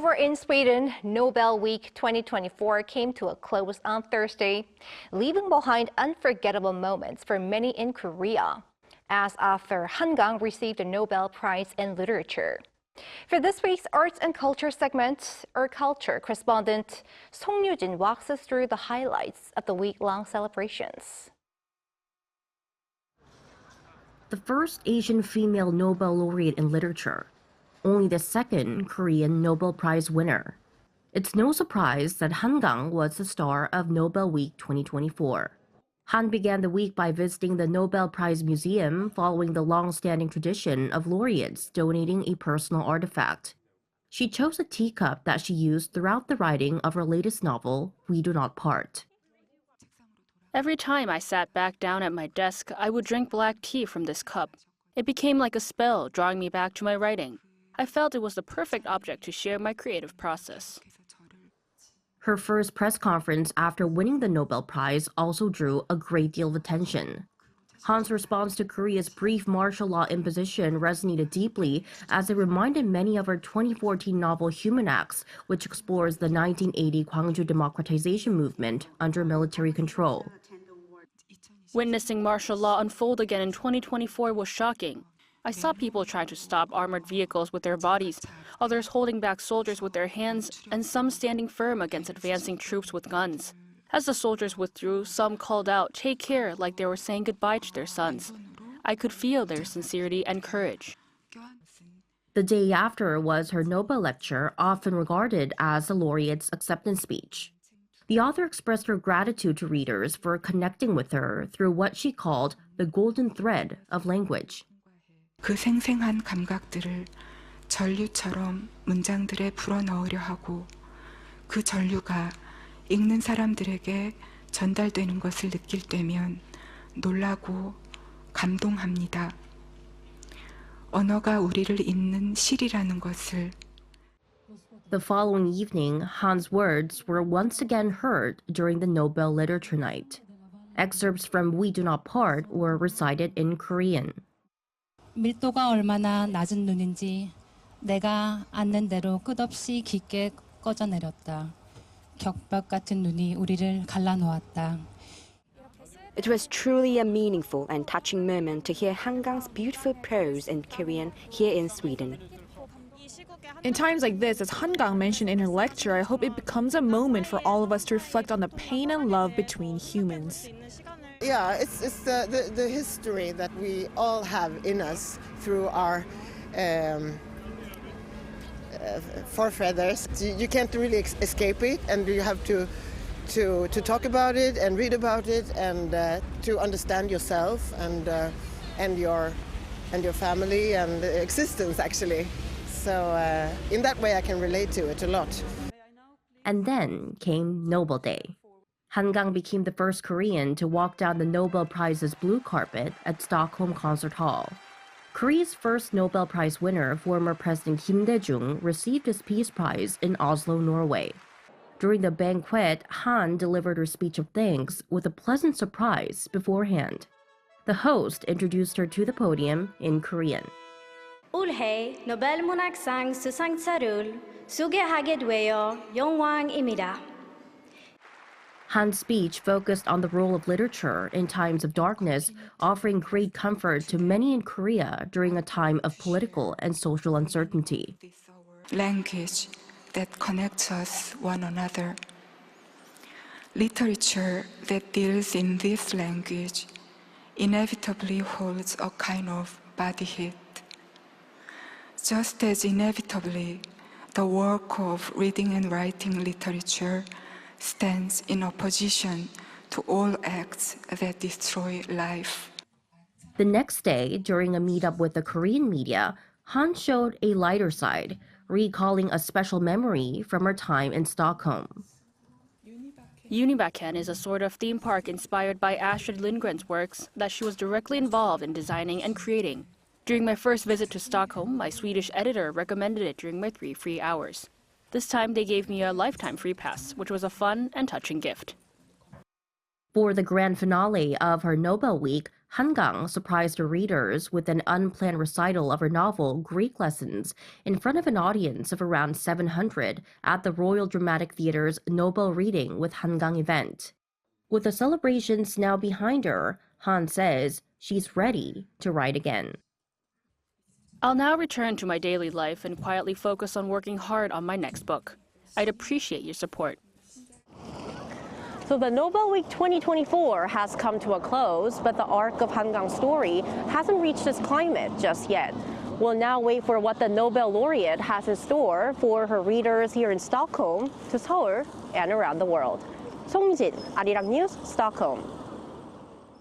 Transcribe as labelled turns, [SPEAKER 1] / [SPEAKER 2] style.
[SPEAKER 1] Over in Sweden, Nobel Week 2024 came to a close on Thursday, leaving behind unforgettable moments for many in Korea, as author Han Kang received a Nobel Prize in Literature. For this week's Arts and Culture segment, our culture correspondent Song Yoo-jin walks us through the highlights of the week-long celebrations.
[SPEAKER 2] The first Asian female Nobel laureate in literature, only the second Korean Nobel Prize winner. It's no surprise that Han Kang was the star of Nobel Week 2024. Han began the week by visiting the Nobel Prize Museum following the long-standing tradition of laureates donating a personal artifact. She chose a teacup that she used throughout the writing of her latest novel, We Do Not Part.
[SPEAKER 3] Every time I sat back down at my desk, I would drink black tea from this cup. It became like a spell, drawing me back to my writing. I felt it was the perfect object to share my creative process.
[SPEAKER 2] Her first press conference after winning the Nobel Prize also drew a great deal of attention. Han's response to Korea's brief martial law imposition resonated deeply as it reminded many of her 2014 novel Human Acts, which explores the 1980 Gwangju democratization movement under military control.
[SPEAKER 3] Witnessing martial law unfold again in 2024 was shocking. I saw people trying to stop armored vehicles with their bodies, others holding back soldiers with their hands, and some standing firm against advancing troops with guns. As the soldiers withdrew, some called out, "Take care," like they were saying goodbye to their sons. I could feel their sincerity and courage.
[SPEAKER 2] The day after was her Nobel lecture, often regarded as the laureate's acceptance speech. The author expressed her gratitude to readers for connecting with her through what she called the golden thread of language.
[SPEAKER 4] 그 생생한 감각들을 전류처럼 문장들에 불어넣으려 하고 그 전류가 읽는 사람들에게 전달되는 것을 느낄 때면 놀라고 감동합니다. 언어가 우리를 잇는 실이라는 것을.
[SPEAKER 2] The following evening, Han's words were once again heard during the Nobel Literature Night. Excerpts from We Do Not Part were recited in Korean.
[SPEAKER 5] 밀도가 얼마나 낮은 눈인지 내가 앉는 대로 끝없이 깊게 꺼져내렸다. 격벽 같은 눈이 우리를 갈라놓았다.
[SPEAKER 6] It was truly a meaningful and touching moment to hear Han Kang's beautiful prose in Korean here in Sweden.
[SPEAKER 7] In times like this, as Han Kang mentioned in her lecture, I hope it becomes a moment for all of us to reflect on the pain and love between humans.
[SPEAKER 8] Yeah, it's the history that we all have in us through our forefathers. You can't really escape it, and you have to talk about it and read about it and to understand yourself and your family and existence actually. So in that way, I can relate to it a lot.
[SPEAKER 2] And then came Nobel Day. Han Kang became the first Korean to walk down the Nobel Prize's blue carpet at Stockholm Concert Hall. Korea's first Nobel Prize winner, former President Kim Dae-jung, received his Peace Prize in Oslo, Norway. During the banquet, Han delivered her speech of thanks with a pleasant surprise beforehand. The host introduced her to the podium in Korean.
[SPEAKER 9] 올해 노벨 문학상 수상자를 소개하게 되어 영광입니다.
[SPEAKER 2] Han's speech focused on the role of literature in times of darkness, offering great comfort to many in Korea during a time of political and social uncertainty.
[SPEAKER 4] Language that connects us one another. Literature that deals in this language inevitably holds a kind of body heat. Just as inevitably, the work of reading and writing literature stands in opposition to all acts that destroy life.
[SPEAKER 2] The next day, during a meetup with the Korean media, Han showed a lighter side, recalling a special memory from her time in Stockholm.
[SPEAKER 3] Unibaken is a sort of theme park inspired by Astrid Lindgren's works that she was directly involved in designing and creating. During my first visit to Stockholm, my Swedish editor recommended it during my 3 free hours. This time they gave me a lifetime free pass, which was a fun and touching gift.
[SPEAKER 2] For the grand finale of her Nobel Week, Han Kang surprised her readers with an unplanned recital of her novel Greek Lessons in front of an audience of around 700 at the Royal Dramatic Theatre's Nobel Reading with Han Kang event. With the celebrations now behind her, Han says she's ready to write again.
[SPEAKER 3] I'll now return to my daily life and quietly focus on working hard on my next book. I'd appreciate your support.
[SPEAKER 10] So the Nobel Week 2024 has come to a close, but the arc of Han Kang's story hasn't reached its climax just yet. We'll now wait for what the Nobel laureate has in store for her readers here in Stockholm, to Seoul, and around the world. 송진, 아리랑뉴스, Stockholm.